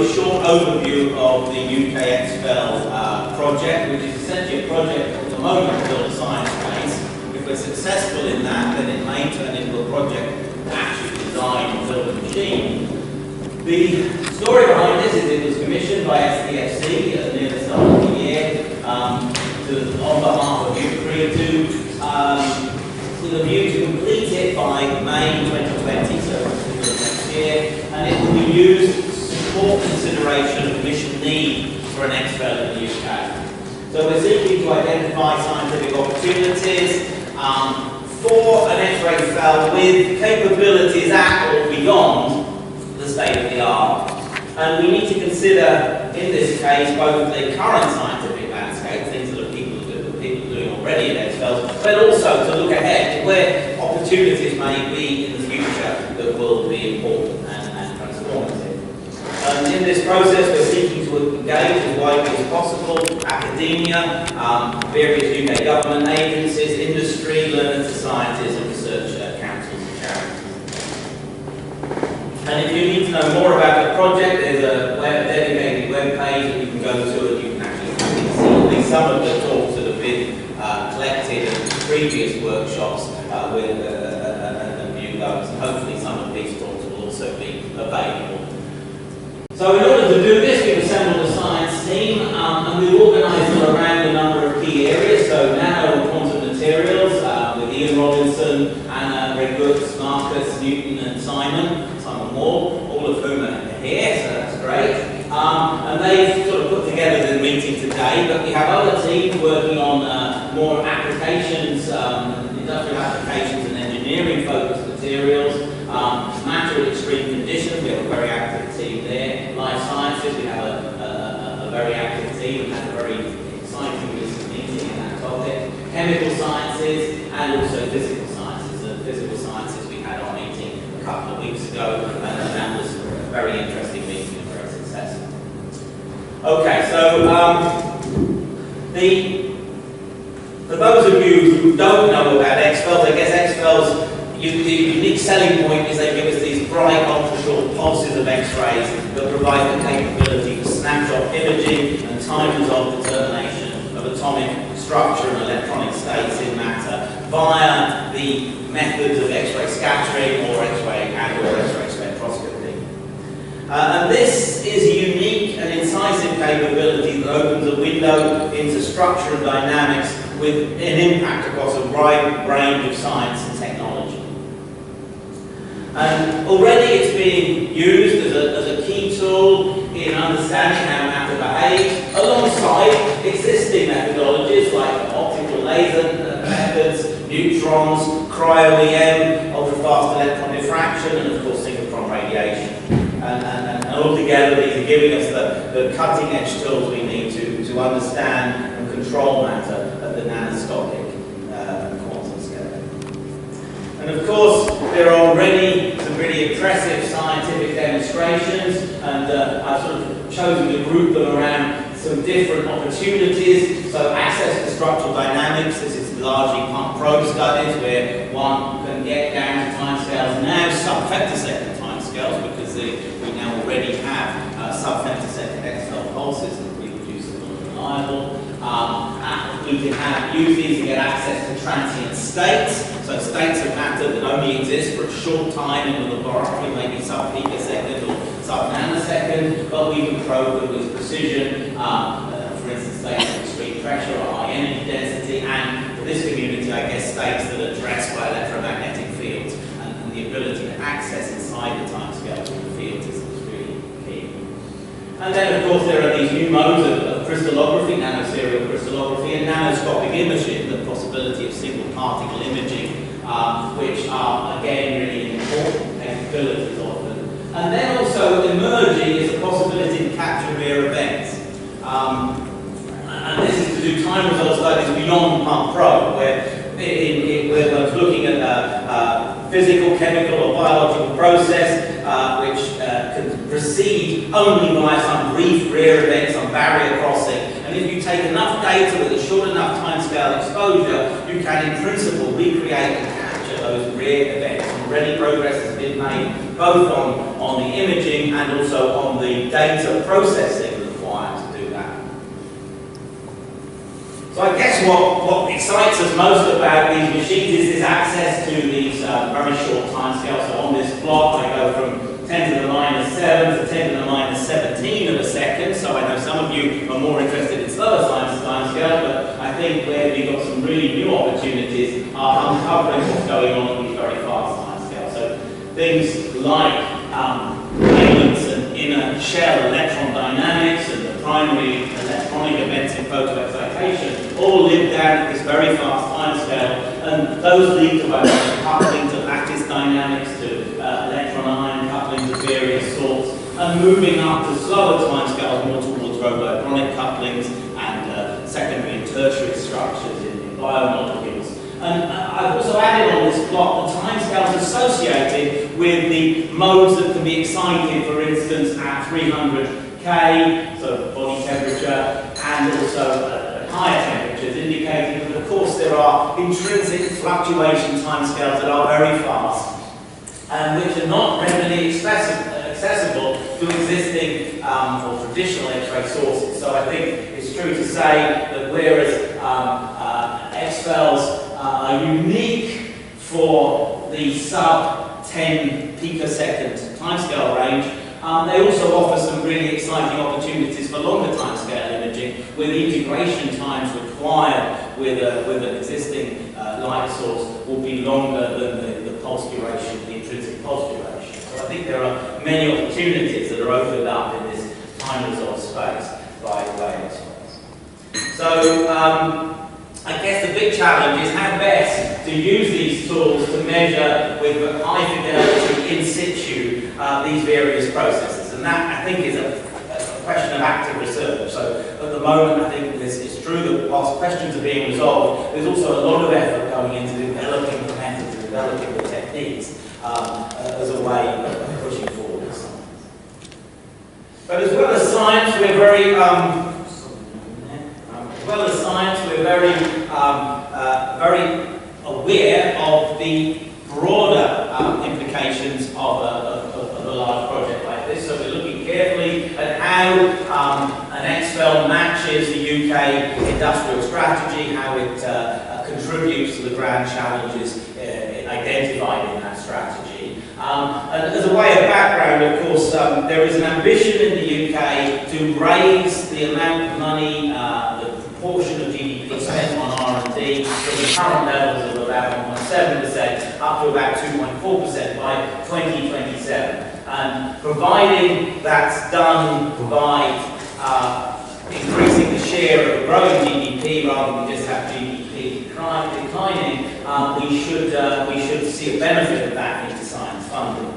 you a short overview of the UK XFEL project, which is essentially a project at the moment built a science phase. If we're successful in that, then it may turn into a project to actually design and build a machine. The story behind this is it was commissioned by SDFC near the start of the year on behalf of UK with a view to complete it by May 2020, so next year, and it will be used to support consideration of mission need for an XFEL in the UK. So we're seeking to identify scientific opportunities for an X-ray XFEL with capabilities at or beyond the state of the art. And we need to consider, in this case, both the current scientific landscape, things that people are doing already in XFELs, but also to look ahead to where opportunities may be in the future that will be important and transformative. And in this process, we're seeking to engage as widely as possible academia, various UK government agencies, industry, learners, societies, and research councils and charities. And if you need to know more about the project, there's a dedicated web page that you can go to, and you can actually see at least some of the talks that have been collected in previous workshops with a view those. And hopefully some of these talks will also be available. So in order to do this, we've assembled a science team, and we've organised them around a number of key areas. So nano and quantum materials with Ian Robinson, Anna Redwoods, Marcus, Newton and Simon Wall, all of whom are here, so that's great. And they've sort of put together the meeting today, but we have other teams working on more applications, industrial applications and engineering focused materials, matter in extreme conditions, we have a very active team there. Life sciences, we have a very active team, and had a very exciting recent meeting in that topic. Chemical sciences and also physical sciences. The physical sciences we had our meeting a couple of weeks ago, and that was a very interesting meeting and very successful. Okay, so for those of you who don't know about XFELs, I guess XFELs, the unique selling point is they give us these bright, ultra-short pulses of X-rays that provide the capability for snapshot imaging and time-resolved determination of atomic structure and electronic states in matter via the methods of X-ray scattering or X-ray spectroscopy. And this is a unique and incisive capability that opens a window into structure and dynamics with an impact across a wide range of science and technology. And already it's being used as a key tool in understanding how matter behaves, alongside existing methodologies like optical laser methods, neutrons, cryo-EM, ultra-fast electron diffraction, and of course synchrotron radiation. And altogether these are giving us the cutting-edge tools we need to understand and control matter at the nanoscopic quantum scale. And of course, there are already some really impressive scientific demonstrations, and I've sort of chosen to group them around some different opportunities. So access to structural dynamics, this is largely pump-probe studies where one can get down to timescales now, sub-femtosecond timescales, because we now already have sub-femtosecond XFEL pulses that are reproducible and reliable. We can use these to get access to transient states, so states of matter that only exist for a short time in the laboratory, maybe sub-picosecond or sub-nanosecond, but we can probe them with precision, for instance, states of extreme pressure or high energy density, and for this community, I guess, states that are addressed by electromagnetic fields, and the ability to access inside the timescale of the field is really key. And then, of course, there are these new modes of crystallography, nanoserial crystallography, and nanoscopic imaging, the possibility of single particle imaging, which are, again, really important capabilities often. And then also emerging is the possibility to capture rare events. And this is to do time result studies beyond pump-probe, where we're looking at a physical, chemical, or biological process which can proceed only by some brief rare event, some barrier crossing. And if you take enough data with a short enough timescale exposure, you can, in principle, recreate and capture those rare events. Already progress has been made both on the imaging and also on the data processing required to do that. So I guess what excites us most about these machines is this access to these very short timescales. So on this plot I go from 10 to the minus 7 to 10 to the minus 17 of a second. So I know some of you are more interested in slower timescales, but I think where we've got some really new opportunities are uncovering what's going on in these very fast timescales. So things like valence and inner shell electron dynamics and the primary electronic events in photoexcitation all live down at this very fast timescale, and those lead to coupling to lattice dynamics, to electron-ion couplings of various sorts, and moving up to slower timescales more towards robotronic couplings and secondary and tertiary structures in biomolecules. And I've also added on this plot the timescales associated with the modes that can be excited, for instance, at 300K, so body temperature, and also at higher temperatures, indicating that, of course, there are intrinsic fluctuation timescales that are very fast and which are not readily accessible to existing or traditional X-ray sources. So I think it's true to say that whereas XFELs are unique for the sub-10 picosecond timescale range, they also offer some really exciting opportunities for longer timescale imaging, where the integration times required with an existing light source will be longer than the pulse duration, the intrinsic pulse duration. So I think there are many opportunities that are opened up in this time resolved space by XFELs. So I guess the big challenge is how best to use these tools to measure with high fidelity in situ these various processes, and that I think is a question of active research. So at the moment I think it's true that whilst questions are being resolved, there's also a lot of effort going into developing the methods and developing the techniques as a way of pushing forward the science. But as well as science, we're very very aware of the broader implications of a large project like this. So we're looking carefully at how an XFEL matches the UK industrial strategy, how it contributes to the grand challenges identified in that strategy. And as a way of background, of course, there is an ambition in the UK to raise the amount of money, the proportion of GDP spent on R&D from the current levels of about 1.7% up to about 2.4% by 2027. And providing that's done by increasing the share of growing GDP rather than just have GDP declining, we should see a benefit of that into science funding.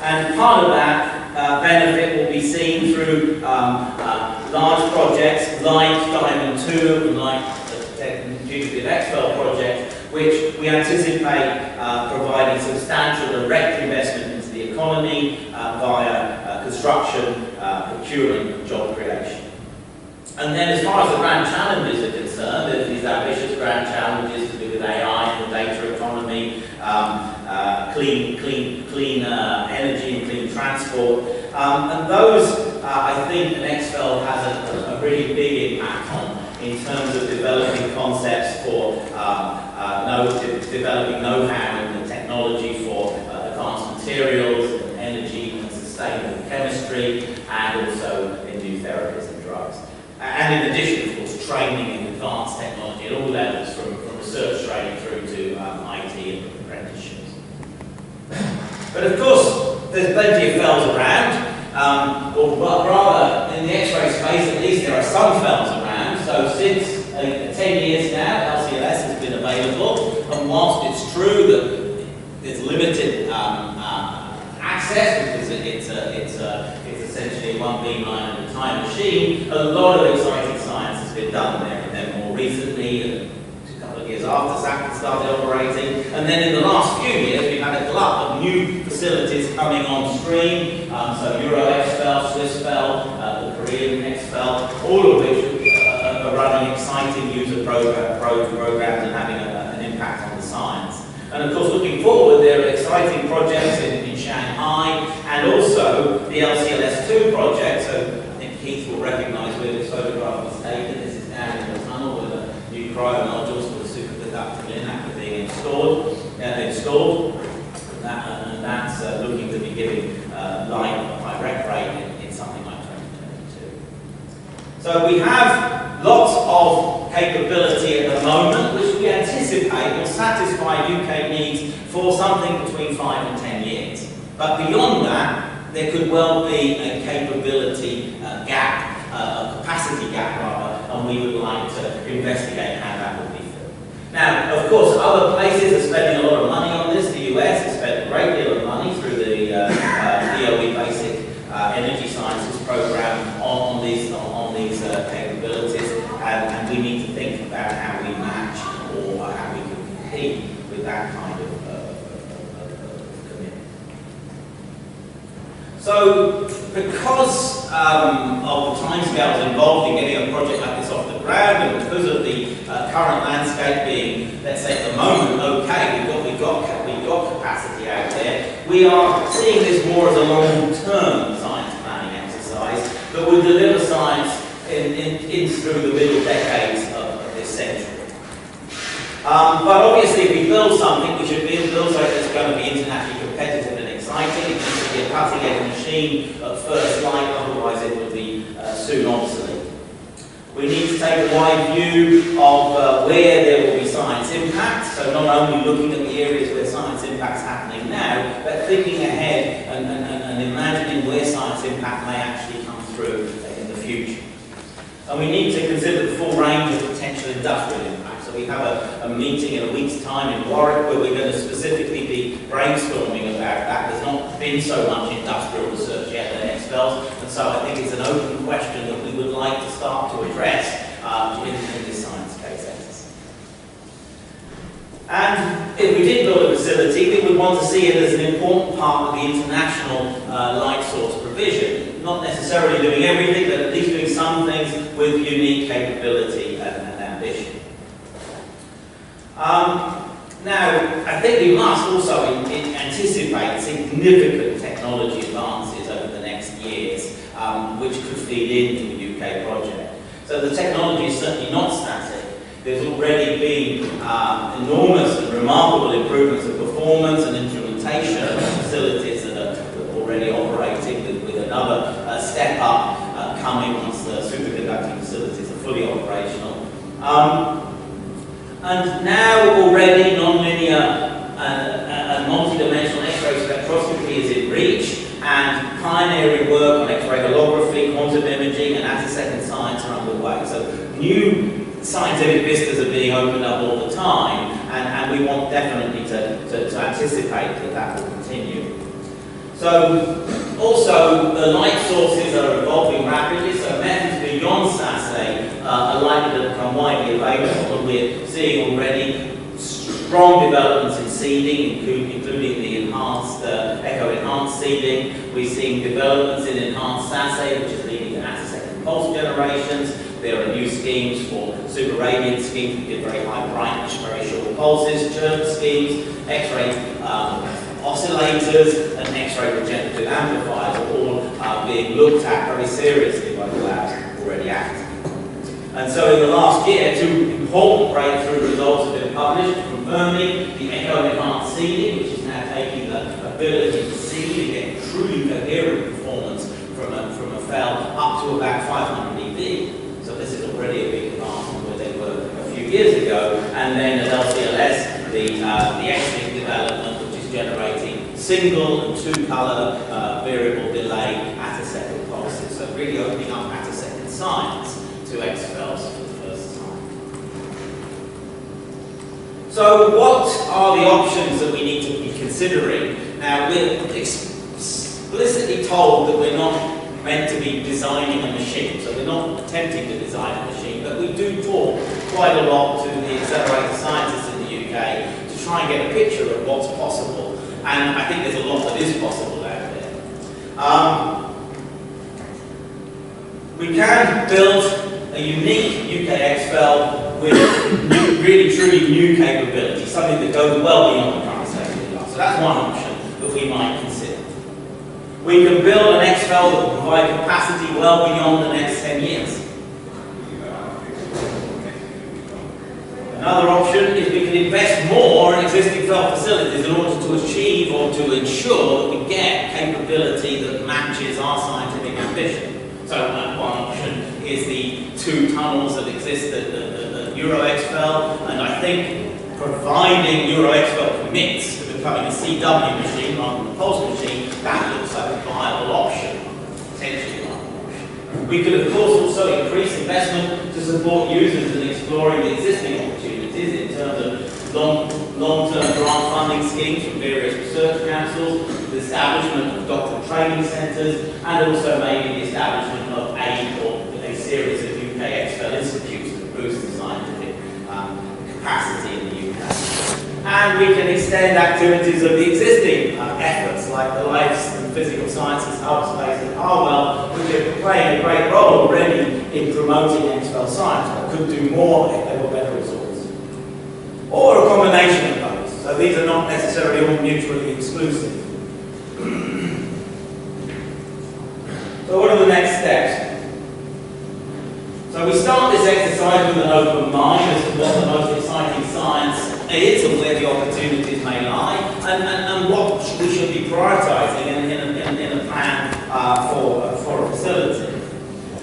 And part of that benefit will be seen through large projects like Diamond 2 and like the XFEL project, which we anticipate providing substantial direct investment into the economy via construction, procurement and job creation. And then as far as the grand challenges are concerned, there's these ambitious grand challenges to do with AI and the data economy, clean energy and clean transport. And those, I think, an XFEL has a really big impact on in terms of developing concepts for developing know-how and the technology for advanced materials and energy and sustainable chemistry, and also in new therapies and drugs. And in addition, of course, training in advanced technology at all levels, from research training through to IT and apprenticeships. But of course, there's plenty of FELs around, or rather, in the X-ray space at least, there are some FELs around. So since 10 years now, LCLS has been available, and whilst it's true that there's limited access, because it's essentially a one beamline at a time machine, a lot of exciting science has been done there. And then more recently, a couple of years after SAC started operating, and then in the last few years we've had a glut of new facilities coming on stream. So Euro XFEL, Swiss FEL, the Korean XFEL, all of which are running exciting user programs and having an impact on the science. And of course, looking forward, there are exciting projects in Shanghai, and also the LCLS2 project. So I think Keith will recognise where this photograph was taken. This is down in the tunnel where the new cryo modules for the superconductor linac are being installed. And that's looking to be giving light at a direct rate in something like 2022. So we have lots of capability at the moment, which we anticipate will satisfy UK needs for something between 5 and 10 years. But beyond that, there could well be a capability gap, a capacity gap rather, and we would like to investigate how that would be filled. Now, of course, other places are spending a lot of money on this. The US has spent a great deal of money through the DOE Basic Energy Sciences program on these capabilities, and we need to think about how we match or how we can compete with that kind of commitment. So, because of the timescales involved in getting a project like this off the ground, and because of the current landscape being, let's say at the moment, okay, we've got capacity out there, we are seeing this more as a long-term science planning exercise that will deliver science in through the middle decades of this century. But obviously, if we build something, we should build something that's going to be internationally competitive and exciting. It needs to be a cutting-edge machine at first light, otherwise it will be soon obsolete. We need to take a wide view of where there will be science impact, so not only looking at the areas where science impact is happening now, but thinking ahead and imagining where science impact may actually come through in the future. And we need to consider the full range of potential industrial impacts. So we have a meeting in a week's time in Warwick where we're going to specifically be brainstorming about that. There's not been so much industrial research yet at XFEL, and so I think it's an open question that we would like to start to address in this science case exercise. And if we did build a facility, we would want to see it as an important part of the international light source provision. Not necessarily doing everything, but at least doing some things with unique capability and ambition. Now, I think we must also anticipate significant technology advances over the next years, which could feed into the UK project. So the technology is certainly not static. There's already been enormous and remarkable improvements of performance and instrumentation of facilities that are already operating, with another step up coming once the superconducting facilities are fully operational. And now already non-linear and multi-dimensional X-ray spectroscopy is in reach, and pioneering work on X-ray holography, quantum imaging, and attosecond science are underway. So new scientific vistas are being opened up all the time, and we want definitely to anticipate that will continue. So, also, the light sources are evolving rapidly, so methods beyond SASE are likely to become widely available, and we're seeing already strong developments in seeding, including the enhanced, echo-enhanced seeding. We're seeing developments in enhanced SASE, which is leading to attosecond pulse generations. There are new schemes for super radiant schemes that give very high brightness, very short pulses, chirp schemes, X-ray oscillators, and X-ray regenerative amplifiers are all being looked at very seriously by the labs already active. And so in the last year, two important breakthrough results have been published, confirming the echo-enhanced seeding, which is now taking the ability to seed and get truly coherent performance from a FEL up to about 500 dB. So this is already a big advancement where they were a few years ago. And then at LCLS, the X-link development, which is generating single and two-color variable delay attosecond pulses. So really opening up attosecond science to XFELs for the first time. So what are the options that we need to be considering? Now, we're explicitly told that we're not meant to be designing a machine, so we're not attempting to design a machine, but we do talk quite a lot to the accelerator scientists in the UK to try and get a picture of what's possible, and I think there's a lot that is possible out there. We can build a unique UK XFEL with really truly new capability, something that goes well beyond the current state of the art. So that's one option that we might consider. We can build an XFEL that will provide capacity well beyond the next 10 years. Another option is we can invest more in existing FEL facilities in order to achieve or to ensure that we get capability that matches our scientific ambition. So one option is the 2 tunnels that exist at Euro XFEL, and I think providing Euro XFEL commits to becoming a CW machine rather than a pulse machine, that looks like a viable option, potentially a viable option. We could of course also increase investment to support users in exploring the existing opportunities in terms of long-term grant funding schemes from various research councils, the establishment of doctoral training centres, and also maybe the establishment of a series of UK XFEL institutes to boost the scientific capacity in the UK. And we can extend activities of the existing efforts like the Life and Physical Sciences Hub Space in Harwell, which are playing a great role already in promoting XFEL science, but could do more if they were better resourced. Or a combination of those. So these are not necessarily all mutually exclusive. So what are the next steps? So we start this exercise with an open mind as to what the most exciting science is and where the opportunities may lie, and what we should be prioritising in a plan for a facility.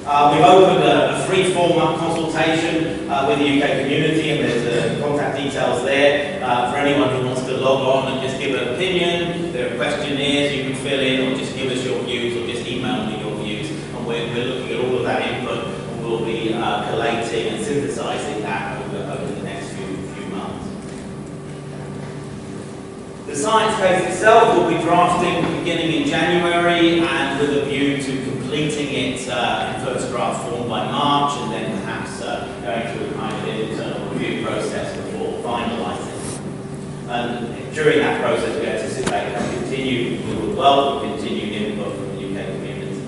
We've opened a free form consultation with the UK community, and there's contact details there for anyone who wants to log on and just give an opinion. There are questionnaires you can fill in, or just give us your views, or just email me your views, and we're looking at all of that input, and we'll be collating and synthesising that over the next few months. The science case itself will be drafting beginning in January, and with a view to completing it in first draft form by March, and then perhaps going through a kind of internal review process before finalising. And during that process, we anticipate we will welcome continued input from the UK community.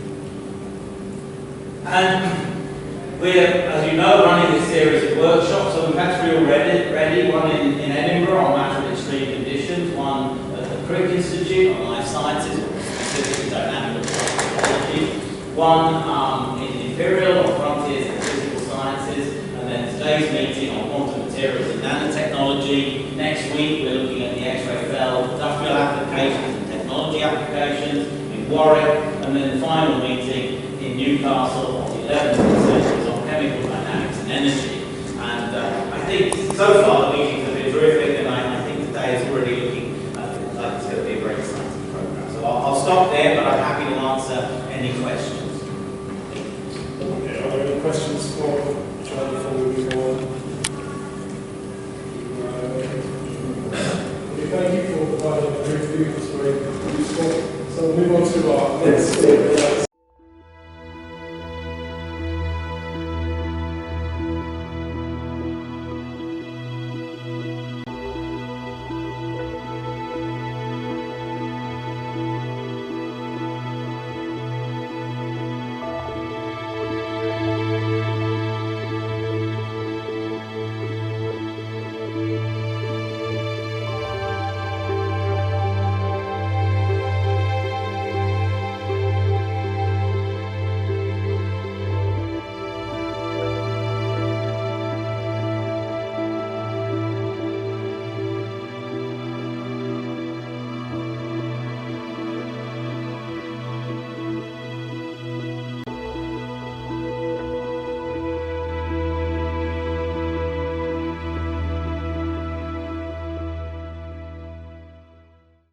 And we're, as you know, running this series of workshops. So we've had 3 already, one in Edinburgh on matter and extreme conditions, one at the Crick Institute on life sciences, specifically dynamic technology, one in Imperial on frontiers in physical sciences, and then today's meeting on quantum materials and nanotechnology. Next week we're looking at the XFEL industrial applications and technology applications in Warwick, and then the final meeting in Newcastle on the 11th of December on chemical dynamics and energy. And I think so far the meetings have been terrific, and I think today is already looking like it's going to be a very exciting program. So I'll stop there, but I'm happy to answer any questions. Okay, are there any questions for John before we move on? Thank you for providing a brief view. It's very useful. So we'll move on to our next